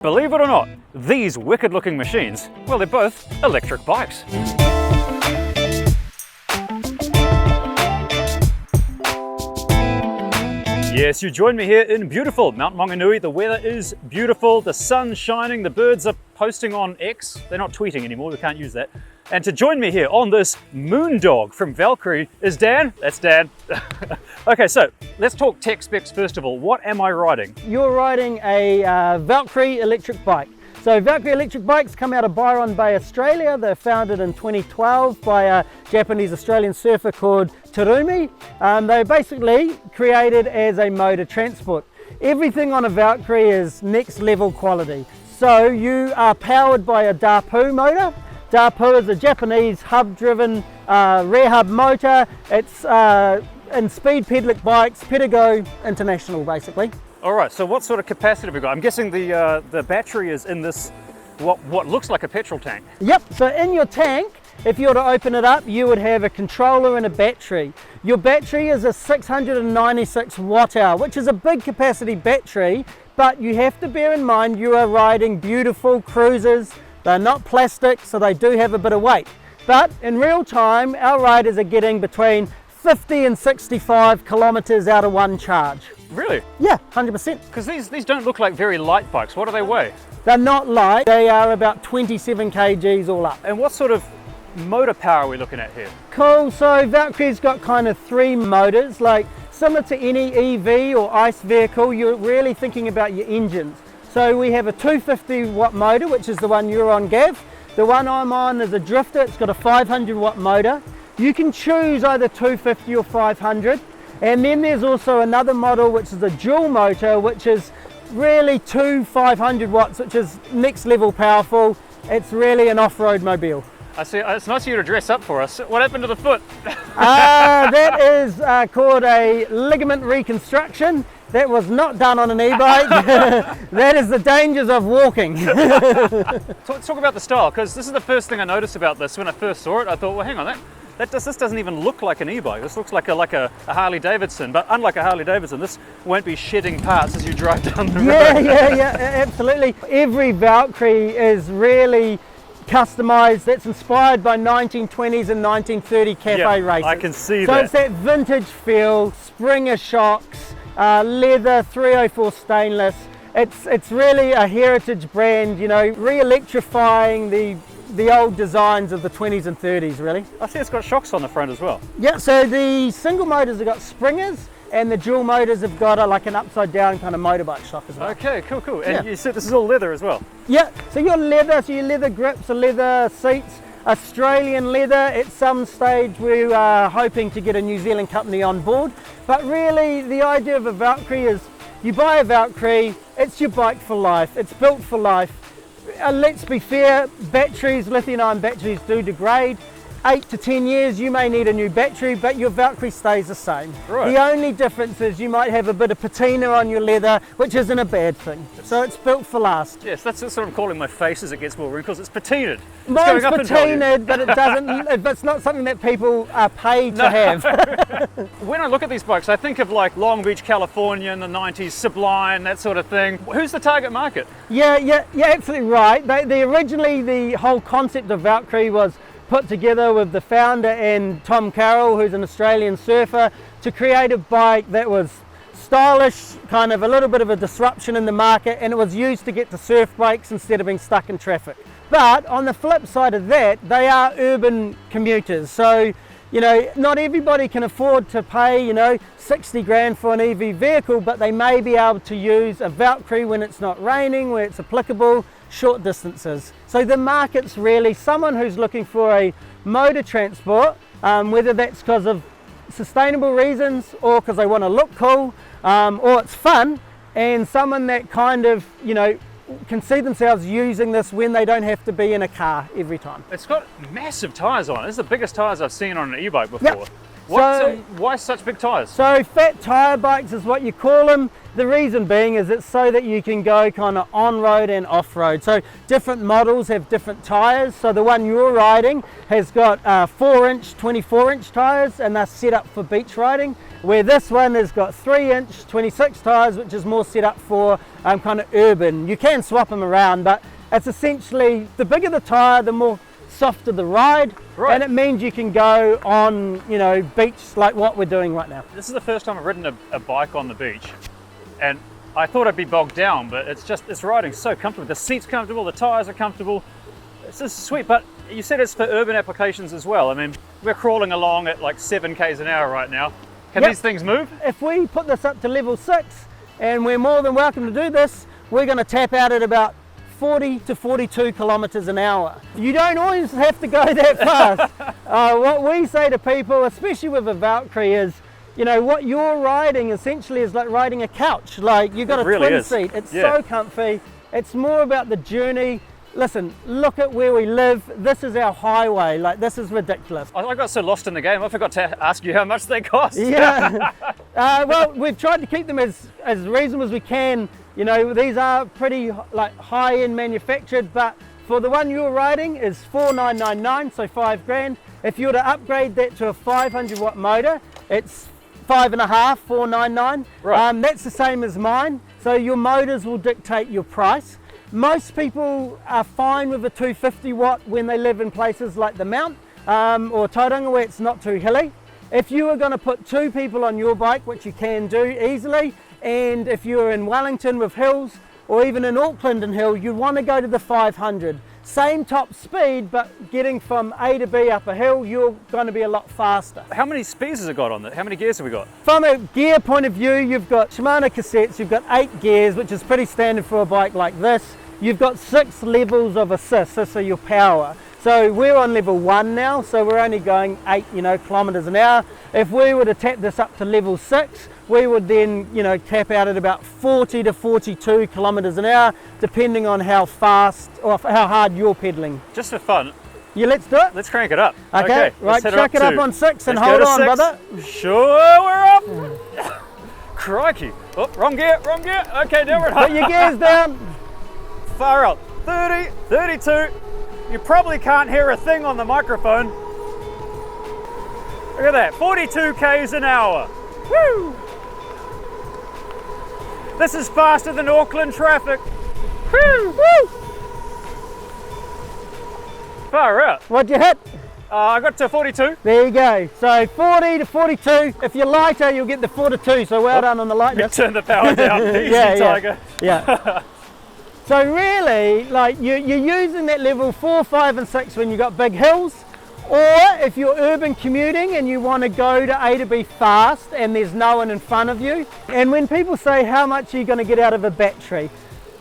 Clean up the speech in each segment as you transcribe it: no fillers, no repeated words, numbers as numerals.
Believe it or not, these wicked looking machines, well, they're both electric bikes. Yes, you join me here in beautiful Mount Maunganui. The weather is beautiful, the sun's shining, the birds are posting on X. They're not tweeting anymore, we can't use that. And to join me here on this Moondog from Valkree is Dan. That's Dan. Okay, so let's talk tech specs first of all. What am I riding? You're riding a Valkree electric bike. So Valkree electric bikes come out of Byron Bay, Australia. They're founded in 2012 by a Japanese-Australian surfer called Terumi. They're basically created as a mode of transport. Everything on a Valkree is next level quality. So you are powered by a Dapu motor. Dapu is a Japanese hub-driven rear hub motor. It's in speed pedelec bikes, Pedigo International basically. All right, so what sort of capacity have we got? I'm guessing the battery is in this, what looks like a petrol tank. Yep, so in your tank, if you were to open it up, you would have a controller and a battery. Your battery is a 696 watt hour, which is a big capacity battery, but you have to bear in mind you are riding beautiful cruisers. They're not plastic, so they do have a bit of weight. But in real time, our riders are getting between 50 and 65 kilometers out of one charge. Really? Yeah, 100%. Because these don't look like very light bikes. What do they weigh? They're not light. They are about 27 kgs all up. And what sort of motor power are we looking at here? Cool, so Valkree's got kind of three motors, like similar to any EV or ICE vehicle, you're really thinking about your engines. So we have a 250 watt motor, which is the one you're on, Gav. The one I'm on is a drifter, it's got a 500 watt motor. You can choose either 250 or 500. And then there's also another model, which is a dual motor, which is really two 500 watts, which is next level powerful. It's really an off-road mobile. I see, it's nice of you to dress up for us. What happened to the foot? That is called a ligament reconstruction. That was not done on an e-bike. That is the dangers of walking. Let's talk about the style, because this is the first thing I noticed about this. When I first saw it, I thought, well, hang on, this doesn't even look like an e-bike. This looks like a Harley Davidson, but unlike a Harley Davidson, this won't be shedding parts as you drive down the road. Yeah, absolutely. Every Valkree is really customized. That's inspired by 1920s and 1930 cafe races. I can see so that. So it's that vintage feel, Springer shocks, leather, 304 stainless. It's really a heritage brand, you know, re-electrifying the old designs of the 20s and 30s, really. I see it's got shocks on the front as well. Yeah, so the single motors have got springers, and the dual motors have got like an upside down kind of motorbike shock as well. Okay, cool. And you said this is all leather as well? Yeah, so your leather grips, the leather seats, Australian leather. At some stage we are hoping to get a New Zealand company on board, but really the idea of a Valkree is you buy a Valkree, it's your bike for life, it's built for life. Let's be fair, batteries, lithium-ion batteries do degrade. 8 to 10 years you may need a new battery, but your Valkree stays the same. Right. The only difference is you might have a bit of patina on your leather, which isn't a bad thing. So it's built for last. Yes, that's what I'm calling my face as it gets more wrinkles. It's patinaed. Mine's patinaed, but it doesn't. It's not something that people are paid to have. When I look at these bikes, I think of like Long Beach, California in the 90s, Sublime, that sort of thing. Who's the target market? Yeah, absolutely right. Originally the whole concept of Valkree was put together with the founder and Tom Carroll, who's an Australian surfer, to create a bike that was stylish, kind of a little bit of a disruption in the market, and it was used to get to surf bikes instead of being stuck in traffic. But on the flip side of that, they are urban commuters. So, you know, not everybody can afford to pay, 60 grand for an EV vehicle, but they may be able to use a Valkree when it's not raining, where it's applicable, short distances. So the market's really someone who's looking for a mode of transport, whether that's because of sustainable reasons or because they want to look cool, or it's fun, and someone that kind of, can see themselves using this when they don't have to be in a car every time. It's got massive tyres on it. This is the biggest tyres I've seen on an e-bike before. Yep. Why such big tyres? So fat tyre bikes is what you call them. The reason being is it's so that you can go kind of on-road and off-road. So different models have different tyres. So the one you're riding has got 4-inch, 24-inch tyres, and they're set up for beach riding. Where this one has got 3-inch, 26 tyres, which is more set up for kind of urban. You can swap them around, but it's essentially the bigger the tyre, the more softer the ride, and it means you can go on, you know, beach like what we're doing right now. This is the first time I've ridden a bike on the beach, and I thought I'd be bogged down, but it's riding so comfortable. The seat's comfortable, the tyres are comfortable. It's just sweet. But you said it's for urban applications as well. I mean, we're crawling along at like 7 k's an hour right now. Can these things move? If we put this up to level 6, and we're more than welcome to do this, we're going to tap out at about 40 to 42 kilometers an hour. You don't always have to go that fast. What we say to people, especially with a Valkree, is, you know, what you're riding essentially is like riding a couch. Like, you've got a twin seat. It's so comfy. It's more about the journey. Listen, look at where we live. This is our highway. Like, this is ridiculous. I got so lost in the game, I forgot to ask you how much they cost. Yeah. Well, we've tried to keep them as reasonable as we can. You know, these are pretty like high-end manufactured, but for the one you're riding is $4,999, so $5,000. If you were to upgrade that to a 500 watt motor, it's $5,500, $499. That's the same as mine. So your motors will dictate your price. Most people are fine with a 250 watt when they live in places like the Mount or Tauranga, where it's not too hilly. If you were going to put 2 people on your bike, which you can do easily, and if you're in Wellington with hills, or even in Auckland and hill, you want to go to the 500. Same top speed, but getting from A to B up a hill, you're going to be a lot faster. How many speeds has it got on it? How many gears have we got? From a gear point of view, you've got Shimano cassettes, you've got 8 gears, which is pretty standard for a bike like this. You've got 6 levels of assist, so your power. So we're on level 1 now, so we're only going 8, kilometers an hour. If we were to tap this up to level 6, we would then, cap out at about 40 to 42 kilometers an hour, depending on how fast or how hard you're pedaling. Just for fun. Yeah, let's do it. Let's crank it up. Okay, right, chuck it up on 6 and hold on, brother. Sure, we're up. Crikey. Oh, wrong gear. Okay, now we're at Put your gears down. Far out. 30, 32. You probably can't hear a thing on the microphone. Look at that, 42 k's an hour. Woo! This is faster than Auckland traffic. Woo! Woo! Far out. What'd you hit? I got to 42. There you go. So 40 to 42. If you're lighter, you'll get the 42. So well done on the lightness. Turn the power down. Easy, Tiger. Yeah. So really, like you're using that level 4, 5 and 6 when you've got big hills, or if you're urban commuting and you want to go to A to B fast and there's no one in front of you. And when people say how much are you going to get out of a battery,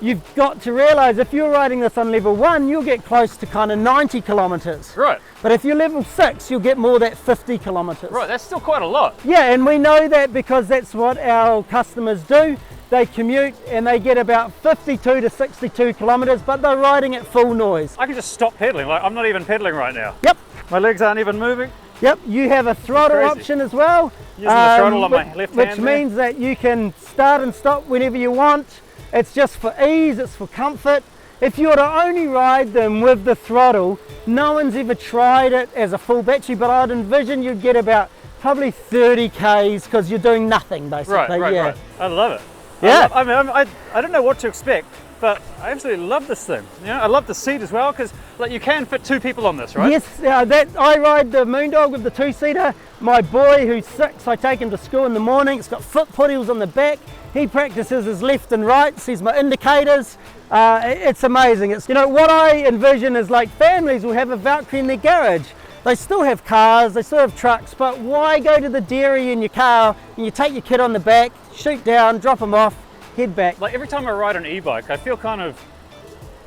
you've got to realise if you're riding this on level 1, you'll get close to kind of 90 kilometres. Right. But if you're level 6, you'll get more that 50 kilometres. Right, that's still quite a lot. Yeah, and we know that because that's what our customers do. They commute and they get about 52 to 62 kilometres, but they're riding at full noise. I can just stop pedaling, like I'm not even pedaling right now. Yep. My legs aren't even moving. Yep, you have a throttle option as well. Using the throttle on my left hand which means that you can start and stop whenever you want. It's just for ease, it's for comfort. If you were to only ride them with the throttle, no one's ever tried it as a full battery, but I'd envision you'd get about probably 30 k's because you're doing nothing basically. Right. I love it. Yeah. I don't know what to expect, but I absolutely love this thing. I love the seat as well, because you can fit 2 people on this, right? Yes, I ride the Moondog with the 2-seater. My boy who's 6, I take him to school in the morning. It's got foot pedals on the back. He practices his left and right, sees my indicators. It's amazing. It's what I envision is like families will have a Valkree in their garage. They still have cars, they still have trucks, but why go to the dairy in your car and you take your kid on the back, shoot down, drop them off, head back. Like every time I ride an e-bike, I feel kind of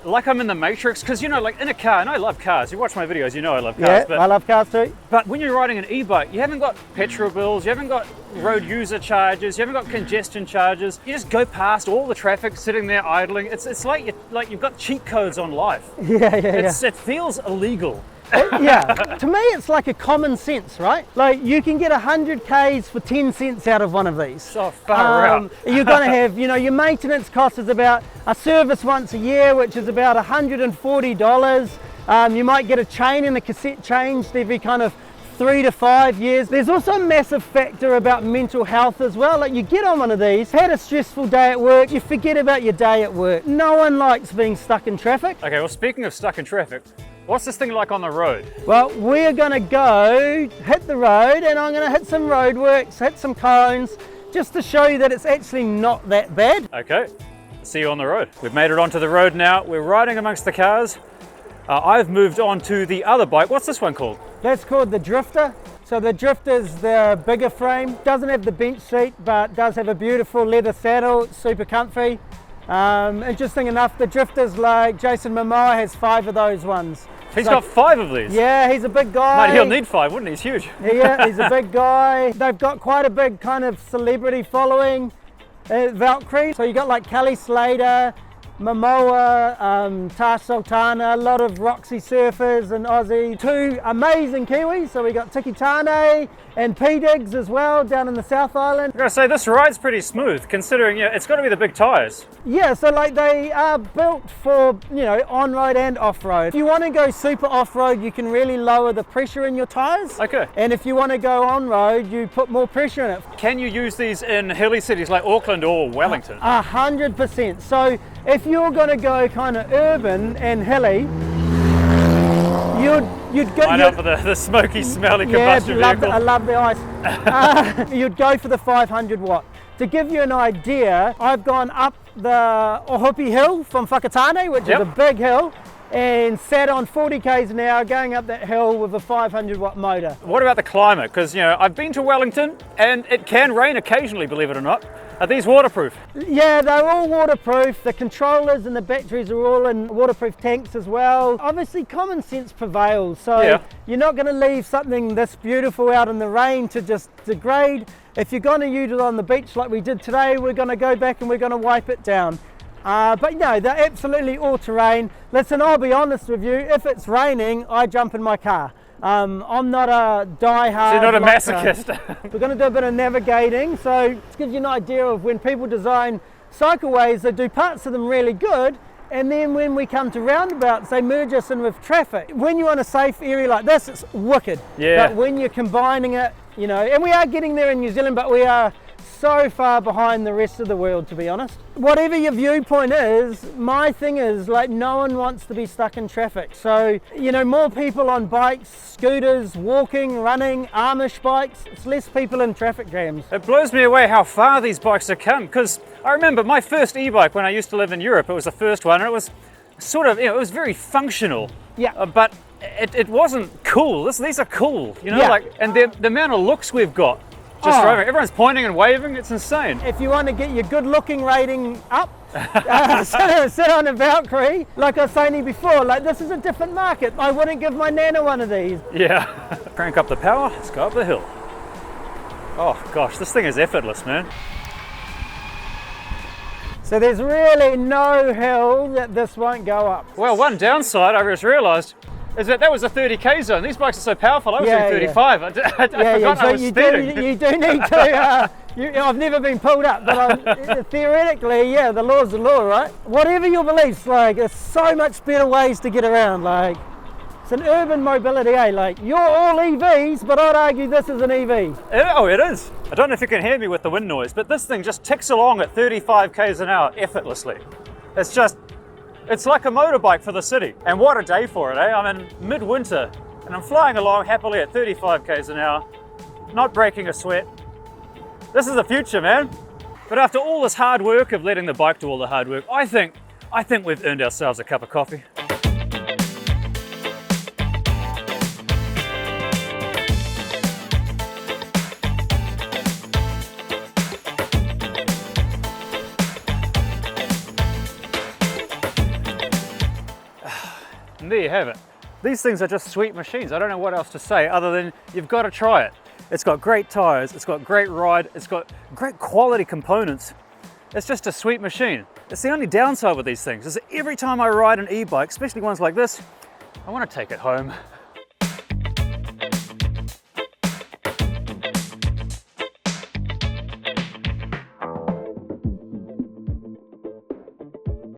like I'm in the Matrix, because like in a car, and I love cars, you watch my videos, I love cars. Yeah, I love cars too. But when you're riding an e-bike, you haven't got petrol bills, you haven't got road user charges, you haven't got congestion charges. You just go past all the traffic sitting there idling. It's like you've got cheat codes on life. Yeah. It feels illegal. Yeah, to me it's like a common sense, right? Like you can get 100 Ks for 10 cents out of one of these. So far out. You're going to have, you know, your maintenance cost is about a service once a year, which is about $140. You might get a chain and a cassette changed every kind of 3 to 5 years. There's also a massive factor about mental health as well. Like you get on one of these, had a stressful day at work, you forget about your day at work. No one likes being stuck in traffic. Okay, well, speaking of stuck in traffic, what's this thing like on the road? Well, we're gonna go hit the road and I'm gonna hit some roadworks, hit some cones, just to show you that it's actually not that bad. Okay, see you on the road. We've made it onto the road now. We're riding amongst the cars. I've moved on to the other bike. What's this one called? That's called the Drifter. So the Drifter's the bigger frame. Doesn't have the bench seat, but does have a beautiful leather saddle. It's super comfy. Interesting enough, the Drifter's like Jason Momoa has 5 of those ones. He's got 5 of these? Yeah, he's a big guy. Mate, he'll need 5, wouldn't he? He's huge. Yeah, he's a big guy. They've got quite a big kind of celebrity following at Vallkree. So you got like Kelly Slater, Momoa, Tash Sultana, a lot of Roxy surfers and Aussie. 2 amazing Kiwis, so we got Tiki Tane and P-Diggs as well down in the South Island. I've got to say, this ride's pretty smooth, considering it's got to be the big tyres. Yeah, so like they are built for, you know, on-road and off-road. If you want to go super off-road, you can really lower the pressure in your tyres. Okay. And if you want to go on-road, you put more pressure in it. Can you use these in hilly cities like Auckland or Wellington? 100%. So if you're going to go kind of urban and hilly, you'd go. Line up for the smoky, smelly combustion vehicle. I love the ice. You'd go for the 500 watt. To give you an idea, I've gone up the Ohupi Hill from Whakatane, which is a big hill, and sat on 40 k's an hour going up that hill with a 500 watt motor. What about the climate? Because, you know, I've been to Wellington and it can rain occasionally, believe it or not. Are these waterproof? Yeah, they're all waterproof. The controllers and the batteries are all in waterproof tanks as well. Obviously, common sense prevails. So you're not going to leave something this beautiful out in the rain to just degrade. If you're going to use it on the beach like we did today, we're going to go back and we're going to wipe it down. But no, they're absolutely all-terrain. Listen, I'll be honest with you, if it's raining, I jump in my car. I'm not a die-hard. So you're not a masochist. We're going to do a bit of navigating, so it gives you an idea of when people design cycleways, they do parts of them really good, and then when we come to roundabouts, they merge us in with traffic. When you're in a safe area like this, it's wicked. Yeah. But when you're combining it, you know, and we are getting there in New Zealand, but we are so far behind the rest of the world, to be honest. Whatever your viewpoint is, my thing is, like, no one wants to be stuck in traffic. So, you know, more people on bikes, scooters, walking, running, Amish bikes, it's less people in traffic jams. It blows me away how far these bikes have come, because I remember my first e-bike when I used to live in Europe. It was the first one, and it was sort of, you know, it was very functional. Yeah. But it wasn't cool. These are cool, you know, like, and the amount of looks we've got. Just driving. Everyone's pointing and waving. It's insane. If you want to get your good looking rating up, sit on a Valkree. Like I was saying before, like, this is a different market. I wouldn't give my nana one of these. Yeah. Crank up the power. Let's go up the hill. Oh gosh, this thing is effortless, man. So there's really no hill that this won't go up. Well, one downside I just realised is that was a 30k zone. These bikes are so powerful. I was doing 35. I forgot I was speeding. You do need to. I've never been pulled up, but theoretically, yeah, the law's the law, right? Whatever your beliefs, like, there's so much better ways to get around. Like, it's an urban mobility, eh? Like, you're all EVs, but I'd argue this is an EV. It is. I don't know if you can hear me with the wind noise, but this thing just ticks along at 35 k's an hour effortlessly. It's like a motorbike for the city. And what a day for it, eh? I'm in midwinter and I'm flying along happily at 35 k's an hour, not breaking a sweat. This is the future, man. But after all this hard work of letting the bike do all the hard work, I think we've earned ourselves a cup of coffee. And there you have it. These things are just sweet machines. I don't know what else to say other than you've got to try it. It's got great tires, it's got great ride, it's got great quality components. It's just a sweet machine. It's the only downside with these things is that every time I ride an e-bike, especially ones like this, I want to take it home.